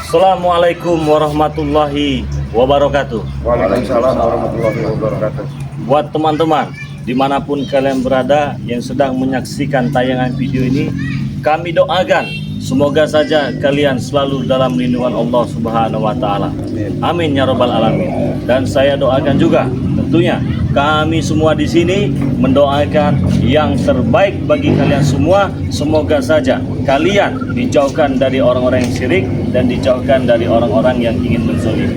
Assalamualaikum warahmatullahi wabarakatuh. Waalaikumsalam warahmatullahi wabarakatuh. Buat teman-teman dimanapun kalian berada yang sedang menyaksikan tayangan video ini, kami doakan semoga saja kalian selalu dalam lindungan Allah Subhanahu wa Ta'ala. Amin ya Rabbal Alamin. Dan saya doakan juga tentunya kami semua di sini mendoakan yang terbaik bagi kalian semua. Semoga saja kalian dijauhkan dari orang-orang yang syirik dan dijauhkan dari orang-orang yang ingin menzolim.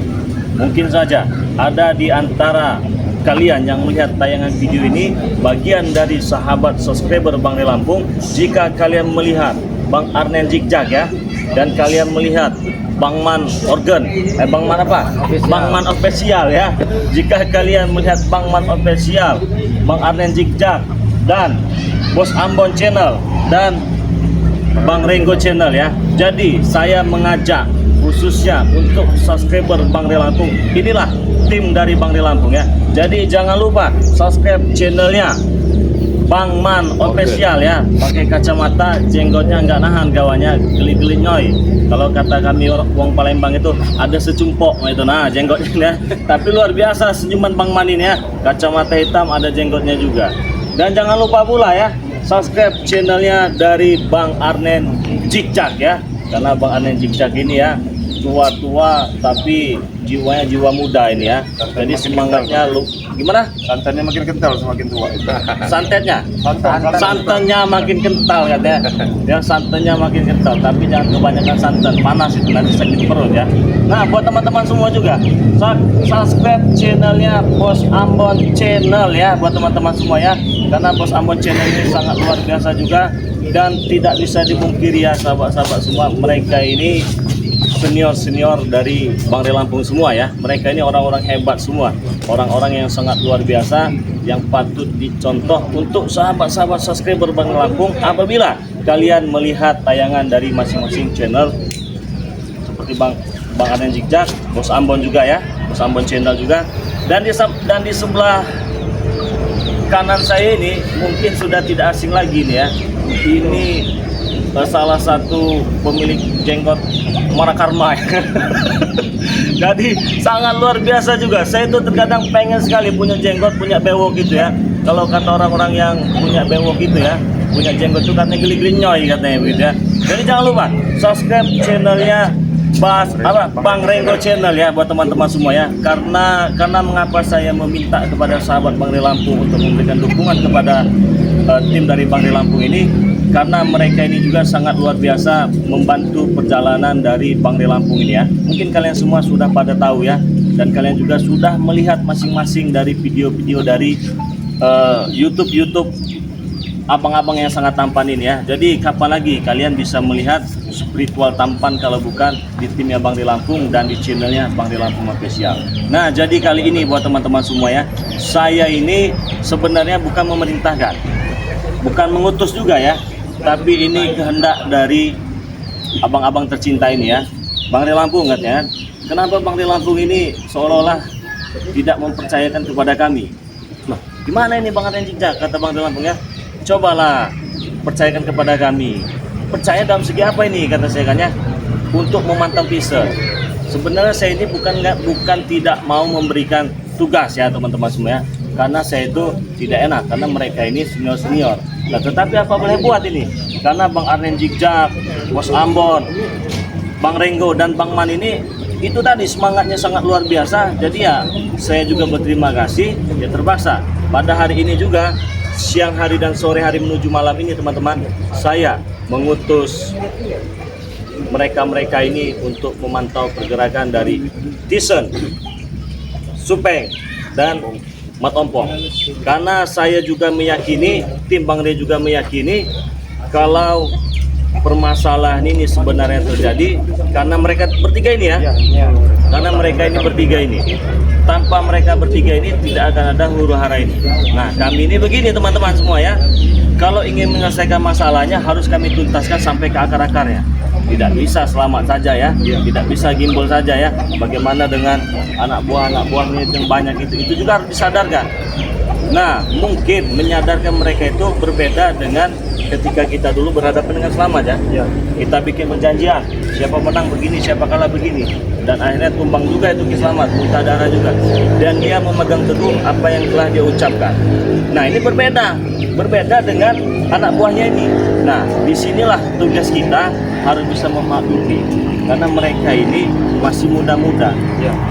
Mungkin saja ada di antara kalian yang melihat tayangan video ini bagian dari sahabat subscriber Bang Re Lampung. Jika kalian melihat Bang Arnen Jigjag ya, dan kalian melihat Bang Man Organ, Bang Man apa? Bang Man Official ya. Jika kalian melihat Bang Man Official, Bang Arnen Jigjag, dan Bos Ambon Channel, dan Bang Renggo Channel ya. Jadi saya mengajak khususnya untuk subscriber Bang Re Lampung. Inilah tim dari Bang Re Lampung ya. Jadi jangan lupa subscribe channelnya Bang Man Official ya. Pakai kacamata, jenggotnya nggak nahan kawannya, geli-geli nyoy. Kalau kata kami orang Palembang itu ada secumpok itu, nah jenggotnya ya. Tapi luar biasa senyuman Bang Man ini ya. Kacamata hitam, ada jenggotnya juga. Dan jangan lupa pula ya, subscribe channelnya dari Bang Arnen Jigjag ya. Karena Bang Arnen Jigjag ini ya tua-tua tapi jiwanya jiwa muda ini ya. Jadi semangatnya lu gimana? Santannya makin kental semakin tua. Santetnya, santannya makin kental katanya. Ya santannya makin kental, tapi jangan kebanyakan santan, panas itu nanti sakit perut ya. Nah buat teman-teman semua juga subscribe channelnya Bos Ambon Channel ya, buat teman-teman semua ya. Karena Bos Ambon Channel ini sangat luar biasa juga dan tidak bisa dipungkiri ya sahabat-sahabat semua, mereka ini senior dari Bang Re Lampung semua ya. Mereka ini orang-orang hebat semua, orang-orang yang sangat luar biasa yang patut dicontoh untuk sahabat-sahabat subscriber Bang Re Lampung apabila kalian melihat tayangan dari masing-masing channel seperti Bang Arnen Jigjag, Bos Ambon juga ya, Bos Ambon Channel juga. Dan di sebelah kanan saya ini mungkin sudah tidak asing lagi nih ya. Ini salah satu pemilik jenggot Marakarma. Jadi sangat luar biasa juga. Saya itu terkadang pengen sekali punya jenggot, punya bewok gitu ya. Kalau kata orang-orang yang punya bewok gitu ya, punya jenggot itu katanya geli-geli nyoy katanya begitu ya. Jadi jangan lupa subscribe channelnya Bang Renggo Channel ya buat teman-teman semua ya. Karena mengapa saya meminta kepada sahabat Bang Re Lampung untuk memberikan dukungan kepada tim dari Bang Re Lampung ini, karena mereka ini juga sangat luar biasa membantu perjalanan dari Bang Re Lampung ini ya. Mungkin kalian semua sudah pada tahu ya, dan kalian juga sudah melihat masing-masing dari video-video dari YouTube abang-abang yang sangat tampan ini ya. Jadi kapan lagi kalian bisa melihat spiritual tampan kalau bukan di timnya Bang Re Lampung dan di channelnya Bang Re Lampung Official. Nah jadi kali ini buat teman-teman semua ya, saya ini sebenarnya bukan memerintahkan, bukan mengutus juga ya, tapi ini kehendak dari abang-abang tercinta ini ya, Bang Re Lampung katanya. Kenapa Bang Re Lampung ini seolah-olah tidak mempercayakan kepada kami? Nah, gimana ini Bang Arnen Jigjag, kata Bang Re Lampung ya? Cobalah percayakan kepada kami. Percaya dalam segi apa ini, kata saya kan ya? Untuk memantau teaser. Sebenarnya saya ini bukan tidak mau memberikan tugas ya teman-teman semua ya. Karena saya itu tidak enak, karena mereka ini senior. Nah tetapi apa boleh buat ini? Karena Bang Arnen Jigjag, Bos Ambon, Bang Renggo dan Bang Man ini itu tadi semangatnya sangat luar biasa. Jadi ya saya juga berterima kasih ya, terpaksa pada hari ini juga siang hari dan sore hari menuju malam ini teman-teman, saya mengutus mereka ini untuk memantau pergerakan dari Tisen, Supeng dan Mat Ompong. Karena saya juga meyakini, tim Bang Re juga meyakini kalau permasalahan ini sebenarnya terjadi karena mereka bertiga ini ya. Karena mereka ini bertiga ini. Tanpa mereka bertiga ini tidak akan ada huru-hara ini. Nah kami ini begini teman-teman semua ya. Kalau ingin menyelesaikan masalahnya harus kami tuntaskan sampai ke akar-akarnya. Tidak bisa selamat saja ya, tidak bisa gimbal saja ya. Bagaimana dengan anak buahnya yang banyak itu juga harus disadarkan. Nah, mungkin menyadarkan mereka itu berbeda dengan ketika kita dulu berhadapan dengan Selamat ya. Kita bikin perjanjian, siapa menang begini, siapa kalah begini. Dan akhirnya tumbang juga itu Ki Selamat, muntah darah juga. Dan dia memegang teguh apa yang telah dia ucapkan. Nah, ini berbeda dengan anak buahnya ini. Nah, disinilah tugas kita harus bisa memaklumi. Karena mereka ini masih muda-muda.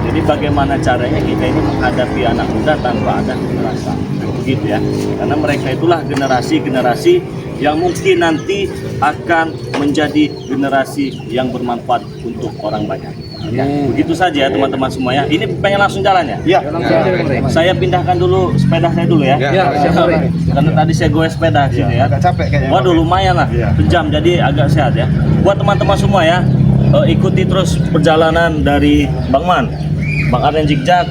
Jadi bagaimana caranya kita ini menghadapi anak muda tanpa ada kekerasan. Begitu ya. Karena mereka itulah generasi-generasi yang mungkin nanti akan menjadi generasi yang bermanfaat untuk orang banyak. Ya, begitu saja ya teman-teman semua ya. Ini pengen langsung jalan ya? Iya. Saya pindahkan dulu sepeda saya dulu ya. Karena tadi saya goes sepeda sini ya. Agak capek kayaknya. Waduh lumayan lah, sejam jadi agak sehat ya. Buat teman-teman semua ya, ikuti terus perjalanan dari Bang Man, Bang Arden Jikjak,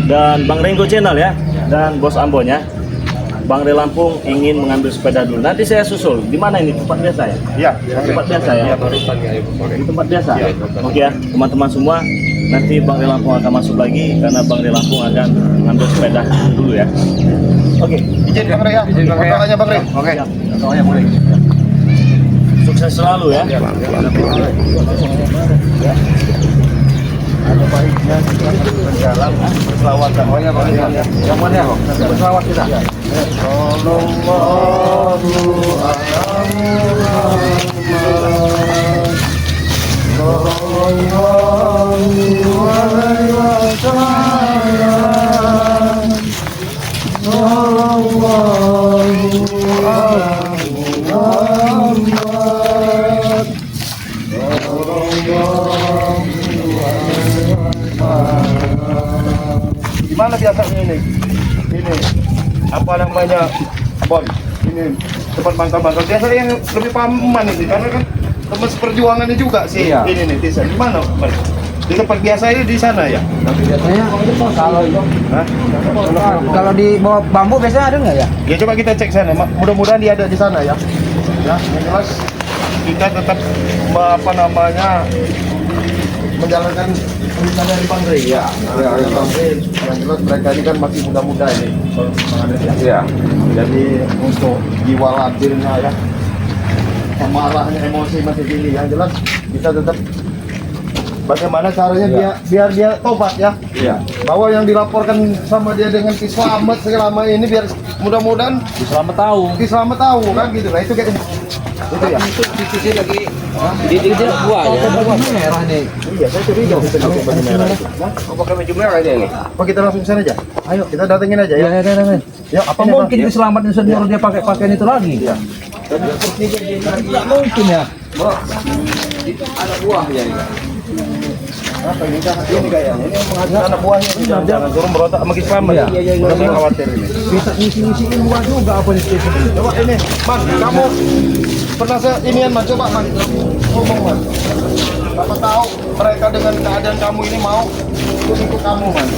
dan Bang Renggo Channel ya, dan Bos Ambon ya. Bang Re Lampung ingin mengambil sepeda dulu. Nanti saya susul. Di mana ini tempat biasa ya? Iya. Tempat biasa ya. Di tempat biasa. Oke ya, teman-teman semua. Nanti Bang Re Lampung akan masuk lagi karena Bang Re Lampung akan mengambil sepeda dulu ya. Oke. Izin Bang Re ya. Fotonya Bang Re. Oke. Fotonya boleh. Sukses selalu ya. Ada baiknya kita berjalan berselawatan. Oh ya Bang Re. Yang mana ya? Berselawat kita. Sallallahu alaihi Gimana biasanya ini? Ini apa namanya? Bon, ini tempat mangkal-mangkal. Biasanya yang lebih pahaman ini karena kan teman seperjuangannya juga sih. Iya. Ini nih, Tisan. Gimana? Di tempat biasa ini di sana ya? Biasanya kalau di bawah bambu biasanya ada nggak ya? Ya coba kita cek sana. Mudah-mudahan dia ada di sana ya. Ya, yang jelas kita tetap apa namanya menjalankan perintah dari Bang Re ya. Bang Re yang jelas mereka ini kan masih muda-muda ini. Ya. Jadi untuk jiwa labilnya ya, amarahnya, emosi masih tinggi. Yang jelas kita tetap bagaimana caranya biar dia tobat ya. Iya. Bahwa yang dilaporkan sama dia dengan Ki Slamet selama ini biar mudah-mudahan Ki Slamet tahu kan gitu. Nah itu kayak itu ya. Di sisi lagi di buah ya. Merah nih. Iya, saya curiga kita pakai baju merah itu. Oh, pakai baju merah aja nih. Apa kita langsung ke sana aja? Ayo, kita datengin aja ya. Ya, Apa mungkin diselamatkan senior dia pakai pakaian itu lagi? Iya. Tidak mungkin ya. Itu ada buahnya ini. Apa ini kayaknya? Ini menghasilkan anak buahnya ini jangan suruh berontak sama Ki Slamet. Iya. Saya khawatir ini. Bisa ngisi-ngisiin buah juga apa nih? Coba ini, Man, kamu pernah inian Man, coba Man. Ngomong Man. Siapa tahu mereka dengan keadaan kamu ini mau ikut kamu Man.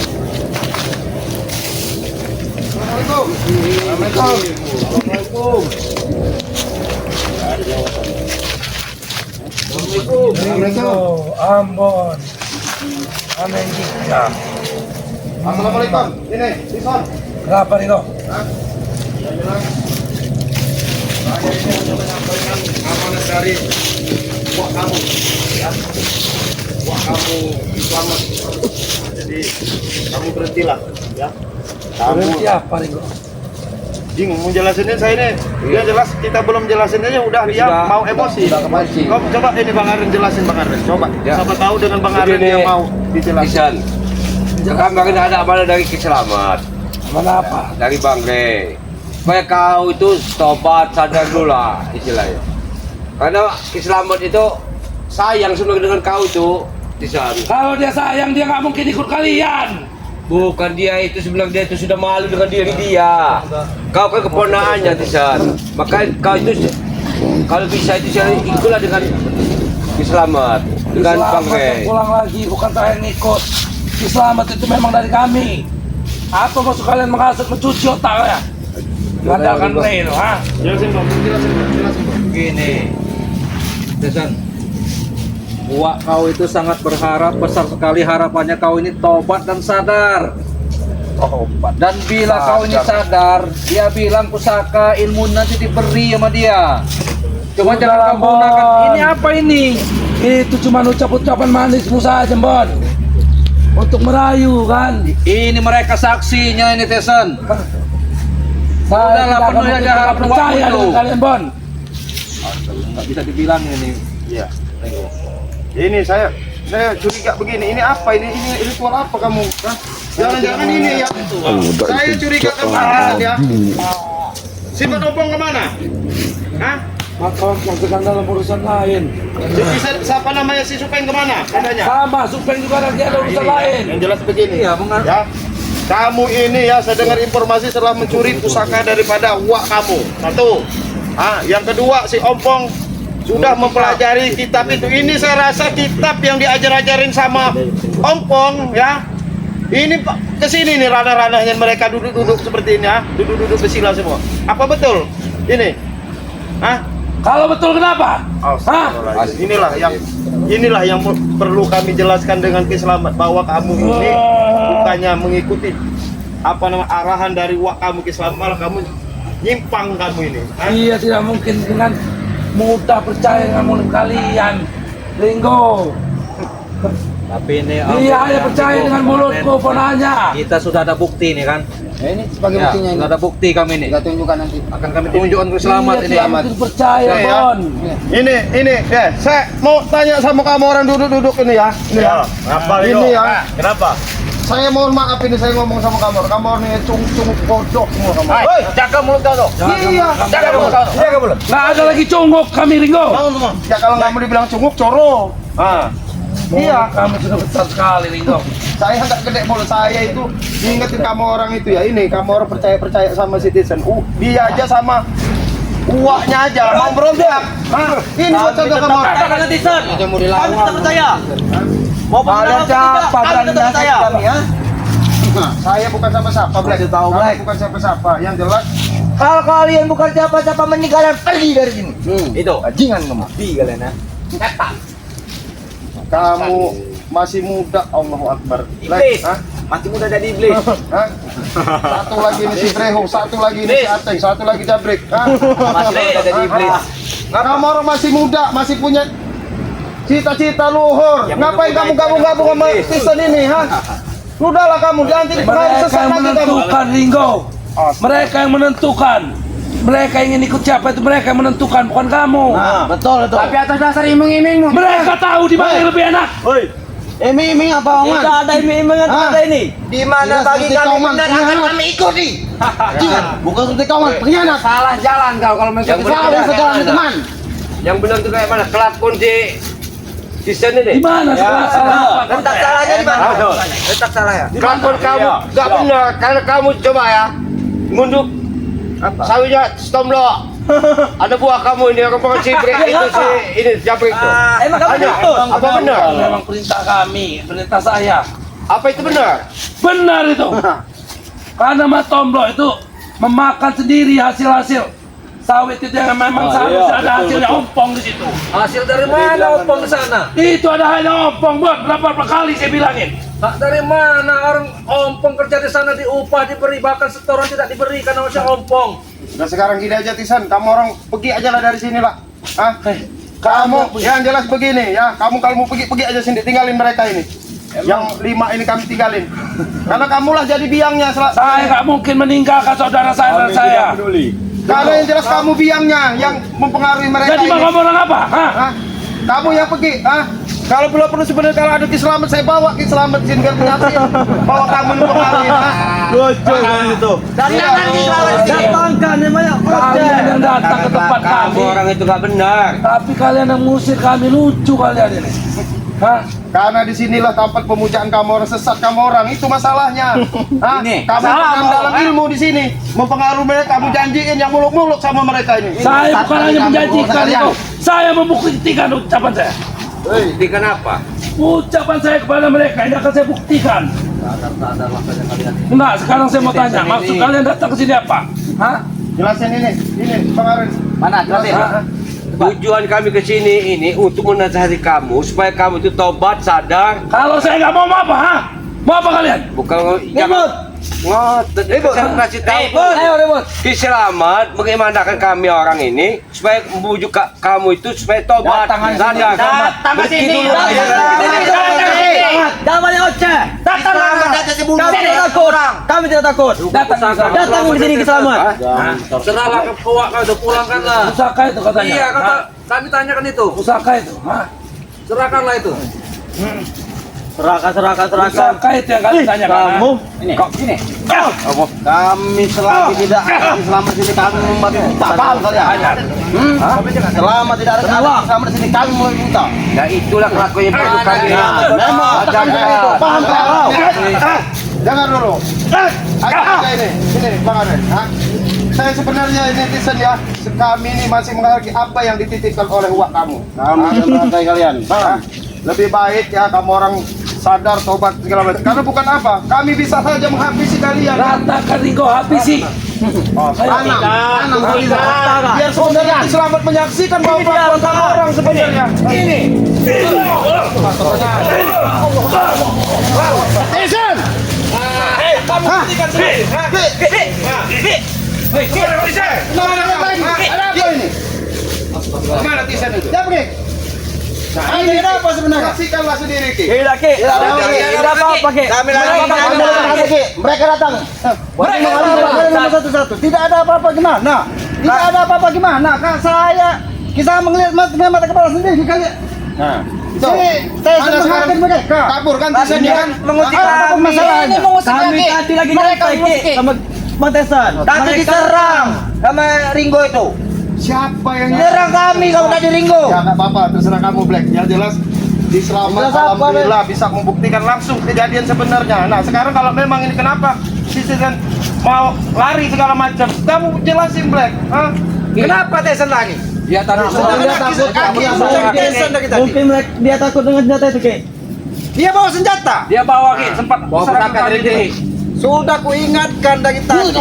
Assalamualaikum. Assalamualaikum. Assalamualaikum. Ambon. Amin jika. Assalamualaikum. Ini, Tison. Kenapa nih lo? Yang jelas saya ini hanya menyampaikan amanat dari buah kamu ya, buah kamu selamat. Jadi kamu berhentilah ya. Berhenti apa nih lo? Jing, mau jelasinnya saya ini, dia jelas kita belum jelasin aja udah dia Sudah. mau emosi. Sudah kepancing. Kau coba ini Bang Arden jelasin Bang Arden, coba. Ya. Siapa tahu dengan Bang Arden Begini, dia mau dijelasin. Jangan makin ada amanah dari Ki Slamet, Mana apa? dari Bang Re. Supaya kau itu tobat, sadar dulu lah istilahnya. Karena Ki Slamet itu sayang sebenarnya dengan kau itu, Tisan. Kalau dia sayang dia nggak mungkin ikut kalian. Bukan dia itu sebenarnya dia itu sudah malu dengan diri dia. Kau kan keponakannya Tisan. Maka kau itu kalau bisa itu ikutlah dengan Ki Slamet, dengan Bang Re. Pulang lagi bukan saya yang ikut. Ki Slamet itu memang dari kami. Apa maksud kalian menghasut mencuci otaknya? Mengandalkan Re itu, ha? Jelasin Bang, jelasin Bang. Begini, Desan. Wak kau itu sangat berharap, besar sekali harapannya kau ini tobat dan sadar. Obat. Dan bila kau ini sadar, dia bilang pusaka ilmu nanti diberi sama dia. Cuma jangan kau gunakan. Ini apa ini? Itu cuma ucap-ucapan manismu saja, Bon. Untuk merayu kan. Ini mereka saksinya ini Tyson. Saya Udahlah, tidak penuh akan aja harap percaya waktu dengan itu. kalian, Bon. Nggak bisa dibilang ini. Iya. Ini saya curiga begini. Ini apa ini? Ini ritual apa kamu? Hah? Jangan-jangan ini ya. Saya curiga kamu ya. Si Penopong kemana? Hah? Maka yang sedang dalam urusan lain. Siapa namanya si Supeng kemana? Tandanya. Sama, Supeng juga lagi ada urusan lain. Yang jelas begini. Iya, Ya. Kamu ini ya, saya dengar informasi setelah mencuri pusaka daripada uak kamu. Satu. Yang kedua si Ompong sudah mempelajari kitab itu. Ini saya rasa kitab yang diajar-ajarin sama Ompong ya. Ini kesini nih ranah-ranahnya mereka duduk-duduk seperti ini ya. Duduk-duduk bersila semua. Apa betul? Ini. Hah? Kalau betul kenapa? Hah? Inilah yang perlu kami jelaskan dengan keselamat bahwa kamu ini bukannya mengikuti arahan dari wak kamu keselamat, malah kamu nyimpang kamu ini. Hah? Iya, tidak mungkin dengan mudah percaya dengan mulut kalian, Ringo. Tapi ini Dia hanya percaya dengan mulutku, ponanya. Kita sudah ada bukti nih kan. Ini sebagai Ya, buktinya ini. sudah ada bukti kami ini. Kita tunjukkan nanti. Akan kami tunjukkan ke selamat Iya, ini. tidak mungkin percaya, Ya, ya. Bon. Ini, ya. Saya mau tanya sama kamu orang duduk-duduk ini ya. Ini ya. Ini ya. Kenapa? Saya mohon maaf ini saya ngomong sama kamu. Kamu ini cunguk bodoh semua kamu. Hei, jaga mulut kau tuh. Iya. Jaga mulut kau. Jaga mulut. Nggak ada lagi cunguk kami, Ringo. Ya kalau kamu dibilang cunguk coro. Iya. Kamu sudah besar sekali, Ringo. Saya nggak gede mulut saya itu ingetin kamu orang itu ya. Ini kamu orang percaya sama citizen. Dia aja sama uaknya aja mau berontak. Ini buat contoh kamu. Katakan netizen. Itu mau Kami dilawan. tetap percaya. Mau Ada siapa kami tetap percaya. ya? Saya bukan siapa-siapa, Black. tahu, Kamu Black. bukan siapa-siapa. Yang jelas Kalau kalian bukan siapa-siapa mending kalian pergi dari sini. Itu. Bajingan kamu. Pergi kalian ya. kamu masih muda, Allahu Akbar. Iblis. Hah? Masih muda jadi iblis. Hah? Satu lagi ini si Breho, satu lagi ini si Ateng, satu lagi Jabrik. Hah? Masih muda jadi iblis. Kamu orang masih muda, masih punya cita-cita luhur. Yang Ngapain kamu muda-muda gabung-gabung sama iblis. season ini, ha? Udahlah kamu, jangan jadi pengaruh Mereka sesat yang lagi kamu. menentukan, Ringo. Mereka yang menentukan. Mereka ingin ikut siapa itu mereka yang menentukan, bukan kamu. Betul itu. Tapi atas dasar iming-imingmu. Mereka tahu di mana yang lebih enak. Iming-iming apa oman? Tidak ada iming-iming ada ini. Di mana Tidak bagi seperti kami kauman, benar pengkhianat. akan kami ikuti. Jangan, bukan seperti kauman, pengkhianat. Salah jalan kalau Yang benar salah kayak sejalan mana? teman. Yang benar itu kayak mana? Kelakon di sana Di nih. mana salah? Letak salahnya di mana? Letak salah ya. Kelakon kamu nggak benar karena kamu coba ya ngunduk sawinya stomlo. Ada buah kamu ini orang pengen cibrek itu si ini jabrik itu. Emang kamu Ada. betul. Apa benar? Memang perintah kami, perintah saya. Apa itu benar? Benar itu. Karena Mas Tomblo itu memakan sendiri hasil-hasil sawit itu yang memang seharusnya ada hasilnya ompong di situ. Hasil dari mana ompong di sana? Itu ada hanya ompong, buat berapa kali saya bilangin. Hak dari mana orang ompong kerja di sana diupah diberi bahkan setoran tidak diberikan sama si ompong. Nah sekarang gini aja Tisan, kamu orang pergi aja lah dari sini lah. Hah? Kamu yang jelas begini ya, kamu kalau mau pergi aja sini, tinggalin mereka ini. Yang 5 ini kami tinggalin. Karena kamulah jadi biangnya. Saya nggak mungkin meninggalkan saudara saya dan saya. Karena yang jelas kamu biangnya yang mempengaruhi mereka Jadi ini. mau ngomong orang apa? Hah? Hah? Kamu yang pergi, kalau belum perlu sebenarnya kalau ada Kiselamat saya bawa Kiselamat sini biar penyatiin bahwa kamu mempengaruhi. Dan jangan Datangkan namanya. Kalian yang datang ke tempat Kamu kami, orang itu nggak benar. tapi kalian yang mengusir kami, lucu kalian ini. Hah? Karena disinilah tempat pemujaan kamu orang, sesat kamu orang, itu masalahnya. Hah? Ini, Kamu bukan dalam ilmu di sini, mempengaruhi mereka, kamu janjiin yang muluk-muluk sama mereka ini. Saya bukan hanya menjanjikan itu, saya membuktikan ucapan saya. Buktikan apa? Ucapan saya kepada mereka ini akan saya buktikan. Enggak, sekarang saya mau tanya, maksud kalian datang ke sini apa? Hah? Jelasin ini pengaruh. Mana? Jelasin. Tujuan kami ke sini ini untuk menasihati kamu supaya kamu itu tobat, sadar. Kalau saya nggak mau apa, hah? Mau apa kalian? Bukan jangan Ngotot. Saya kasih tahu. Ayo ribut. Ki Selamat, bagaimana kan kami orang ini supaya membujuk kamu itu supaya tobat. Datang Sadar. Datang ke sini. Damai Oce. Datang. Kami tidak takut. Kami tidak takut. Datang ke sini ke Selamat. Serahlah ke puak kau itu pulangkanlah. Pusaka itu katanya. Iya kata kami tanyakan itu. Pusaka itu. Hah? Serahkanlah itu. Serahkan. Pusaka itu yang kalian tanyakan. Kamu Ini. Kok gini? kami selama tidak selama di sini kami membantu buta. Paham kalian? Selama tidak ada kami selama di sini kami mau buta. Nah itulah kelakuan yang perlu kami. Memang otak kami itu. Paham kau? Jangan dulu. Ayo ini Bang Aren. Saya sebenarnya netizen ya, kami ini masih menghargai apa yang dititipkan oleh uak kamu. Kami menghargai kalian. Paham? Lebih baik ya kamu orang sadar tobat segala macam. Karena bukan apa, kami bisa saja menghabisi kalian. Ratakan Ringo habisi. Tanam biar sebenarnya selamat menyaksikan bahwa kelakuan kamu orang sebenarnya. Ini. Netizen! Kamu hentikan sendiri. Ada apa ini? Mana netizen itu? Ya pergi. Ini apa sebenarnya? Saksikanlah sendiri Ki. Tidak apa-apa, Ki. Mereka datang. Mereka satu-satu. Tidak ada apa-apa gimana? Tidak ada apa-apa gimana? Kak saya kita melihat mata kepala sendiri kalian. Nah, ini saya menghargai mereka. Kabur kan netizennya kan? Apa masalahnya? Kami tadi lagi nyantai sama Mantesan. Tadi diserang sama Ringo itu. Siapa yang Nyerang kami kalau tadi Ringo. Ya nggak apa-apa, terserah kamu Black. Yang jelas di Selamat Jelas apa, alhamdulillah bisa membuktikan langsung kejadian sebenarnya. Nah sekarang kalau memang ini kenapa netizen mau lari segala macam, kamu jelasin Black. Hah? Kenapa Tesan lagi? Dia tadi Dia takut mungkin dia takut dengan senjata itu, Ki. Dia bawa senjata. dia bawa Ki sempat serahkan tadi Ki. Sudah kuingatkan dari tadi.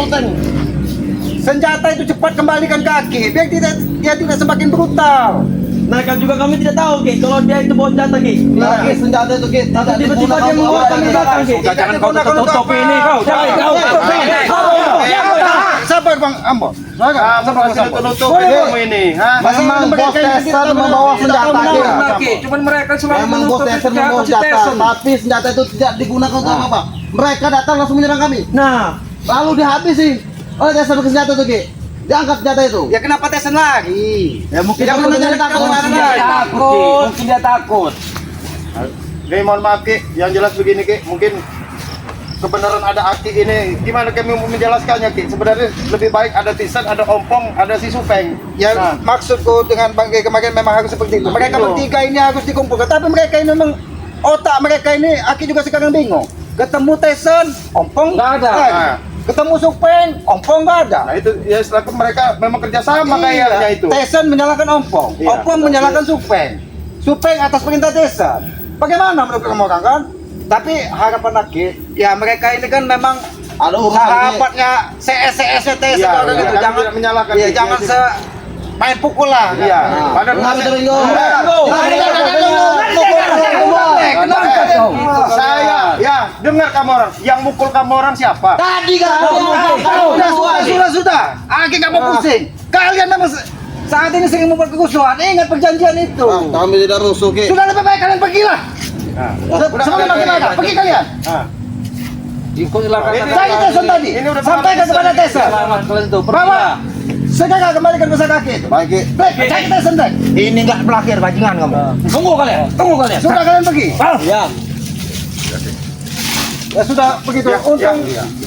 Senjata itu cepat kembalikan kaki, biar dia tidak semakin brutal. Mereka juga kami tidak tahu, Ki, kalau dia itu bawa senjata, Ki. Lagi senjata itu, Ki. Tiba-tiba dia membawa kami belakang, Ki. Jangan kau tutup ini kau. Jangan kau. Siapa Bang Ambo? Siapa yang tutup kamu ini? Hah? Memang bos Tesan membawa senjata, Ki. Cuman mereka selalu Memang bos menutup Tesan membawa senjata, tapi senjata itu tidak digunakan untuk apa? Mereka datang langsung menyerang kami. Nah, lalu dihabisi. Oh, Tesan pakai senjata tuh, Ki. Diangkat senjata itu. Ya kenapa Tesan lagi? Ya mungkin dia takut. Mungkin dia takut. Oke, mohon maaf Ki, yang jelas begini Ki, mungkin kebenaran ada Aki ini, gimana kami mau menjelaskannya Ki? Sebenarnya lebih baik ada Tisan, ada Ompong, ada si Supeng. Ya maksudku dengan Bang G kemarin memang harus seperti itu. Mereka bertiga ini harus dikumpulkan. Tapi mereka ini memang otak mereka ini, Aki juga sekarang bingung. Ketemu Tesan, Ompong Nggak ada. Nah. Ketemu Supeng, Ompong nggak ada. Nah itu ya setelah mereka memang kerjasama kayaknya itu. Tesan menyalahkan Ompong, Iya. Ompong menyalahkan Supeng. Supeng atas perintah Tesan. Bagaimana menurut kamu orang kan? Tapi harapan Aki, ya mereka ini kan memang sahabatnya CS-CS-nya Tesan. Iya, Kalau iya, gitu. kami Jangan tidak menyalahkan, Iya, Ki. jangan main pukul lah. Iya. Padahal saya ya dengar kamu orang yang mukul kamu orang siapa? Tadi kan sudah. Aki nggak mau pusing. Kalian memang saat ini sering membuat kerusuhan. Ingat perjanjian itu. Kami tidak rusuh Ki. Sudah lebih baik kalian pergilah. Sebelum bagaimana? Pergi kalian. Ikutlah kata Saya Tesan tadi. Ini udah Sampaikan kepada Tesan. kalian itu Bawa. Segera kembalikan ke kaki itu. Baik Ki. Black, cari Tesan Black. Ini nggak berakhir bajingan kamu. Tunggu kalian. Sudah kalian pergi. Ya. Ya sudah begitu. Untung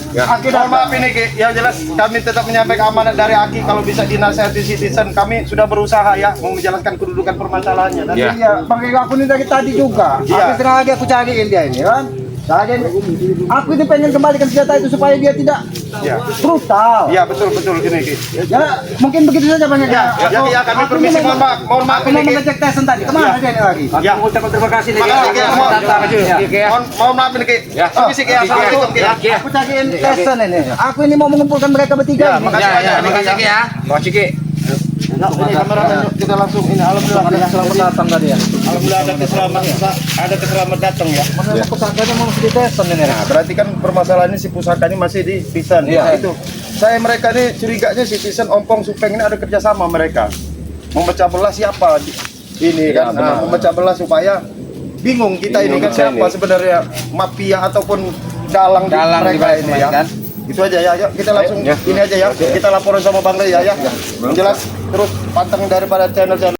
Aki mohon maaf ini Ki, yang jelas kami tetap menyampaikan amanat dari Aki kalau bisa dinasihati citizen, kami sudah berusaha ya mau menjalankan kedudukan permasalahannya. Dan iya, pakai aku ini dari tadi juga. Iya. Aku setengah lagi aku cariin dia ini kan. Aku ini pengen kembalikan senjata itu supaya dia tidak Iya. brutal. Iya betul ini Ki. Ya, mungkin begitu saja Bang. Ya kami permisi mohon maaf Aku ini mau Ki. mengecek Tesan tadi. Kemana dia ini lagi? Ya. ucapkan terima kasih nih. Makasih Ki. Mohon maaf ini Ki. Permisi Ki. Assalamualaikum Ki. Aku cariin Tesan ini. Aku ini mau mengumpulkan mereka bertiga. Ya, ini. makasih banyak. Makasih Ki ya. Makasih Ki. Ini kameramen, yuk, kita langsung ini alhamdulillah ya, selamat datang tadi ya. Alhamdulillah ada keselamat datang ya. Mana pusakanya mau ditesan ini. Nah, berarti kan permasalahannya si pusaka ini masih di Tisen. Iya. Nah, itu. Mereka ini curiganya si Tisen, Ompong, Supeng ini ada kerjasama mereka. Memecah belah siapa ini kan? Nah, memecah belah supaya bingung kita ini kan siapa sebenarnya mafia ataupun dalang di mereka ini ya. Itu aja ya, yuk kita langsung ini aja ya. Kita laporin sama Bang Rey ya. Jelas terus panteng daripada channel-channel